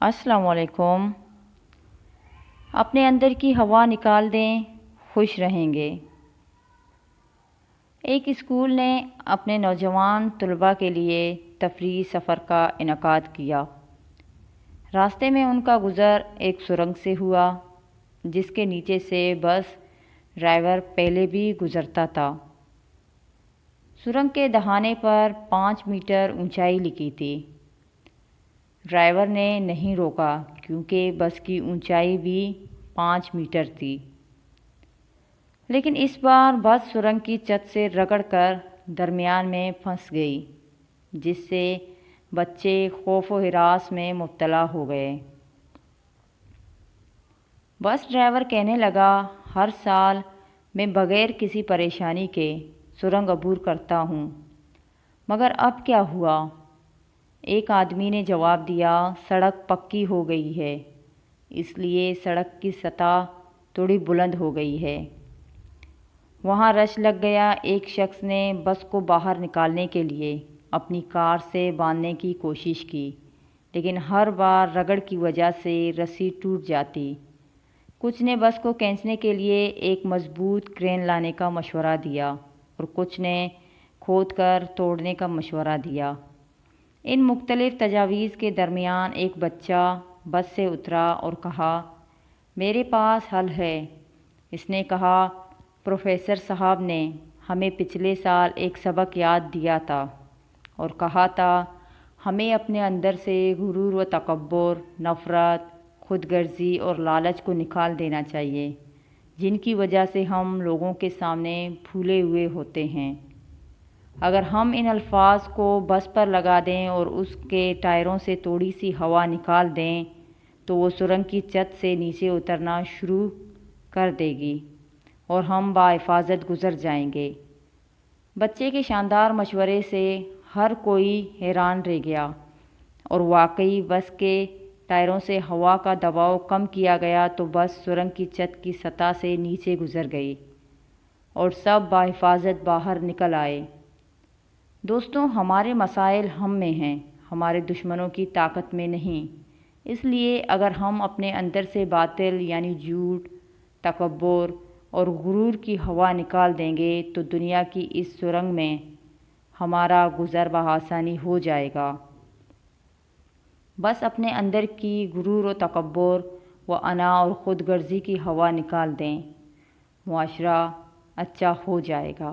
السلام علیکم۔ اپنے اندر کی ہوا نکال دیں، خوش رہیں گے۔ ایک اسکول نے اپنے نوجوان طلباء کے لیے تفریحی سفر کا انعقاد کیا۔ راستے میں ان کا گزر ایک سرنگ سے ہوا، جس کے نیچے سے بس ڈرائیور پہلے بھی گزرتا تھا۔ سرنگ کے دہانے پر 5 میٹر اونچائی لکھی تھی۔ ڈرائیور نے نہیں روکا کیونکہ بس کی اونچائی بھی 5 میٹر تھی، لیکن اس بار بس سرنگ کی چھت سے رگڑ کر درمیان میں پھنس گئی، جس سے بچے خوف و ہراس میں مبتلا ہو گئے۔ بس ڈرائیور کہنے لگا، ہر سال میں بغیر کسی پریشانی کے سرنگ عبور کرتا ہوں، مگر اب کیا ہوا؟ ایک آدمی نے جواب دیا، سڑک پکی ہو گئی ہے، اس لیے سڑک کی سطح تھوڑی بلند ہو گئی ہے۔ وہاں رش لگ گیا۔ ایک شخص نے بس کو باہر نکالنے کے لیے اپنی کار سے باندھنے کی کوشش کی، لیکن ہر بار رگڑ کی وجہ سے رسی ٹوٹ جاتی۔ کچھ نے بس کو کھینچنے کے لیے ایک مضبوط کرین لانے کا مشورہ دیا اور کچھ نے کھود کر توڑنے کا مشورہ دیا۔ ان مختلف تجاویز کے درمیان ایک بچہ بس سے اترا اور کہا، میرے پاس حل ہے۔ اس نے کہا، پروفیسر صاحب نے ہمیں پچھلے سال ایک سبق یاد دیا تھا اور کہا تھا ہمیں اپنے اندر سے غرور و تکبر، نفرت، خود غرضی اور لالچ کو نکال دینا چاہیے، جن کی وجہ سے ہم لوگوں کے سامنے پھولے ہوئے ہوتے ہیں۔ اگر ہم ان الفاظ کو بس پر لگا دیں اور اس کے ٹائروں سے تھوڑی سی ہوا نکال دیں تو وہ سرنگ کی چھت سے نیچے اترنا شروع کر دے گی اور ہم بحفاظت گزر جائیں گے۔ بچے کے شاندار مشورے سے ہر کوئی حیران رہ گیا اور واقعی بس کے ٹائروں سے ہوا کا دباؤ کم کیا گیا تو بس سرنگ کی چھت کی سطح سے نیچے گزر گئی اور سب بحفاظت باہر نکل آئے۔ دوستوں، ہمارے مسائل ہم میں ہیں، ہمارے دشمنوں کی طاقت میں نہیں۔ اس لیے اگر ہم اپنے اندر سے باطل یعنی جھوٹ، تکبر اور غرور کی ہوا نکال دیں گے تو دنیا کی اس سرنگ میں ہمارا گزر بآسانی ہو جائے گا۔ بس اپنے اندر کی غرور و تکبر و انا اور خود غرضی کی ہوا نکال دیں، معاشرہ اچھا ہو جائے گا۔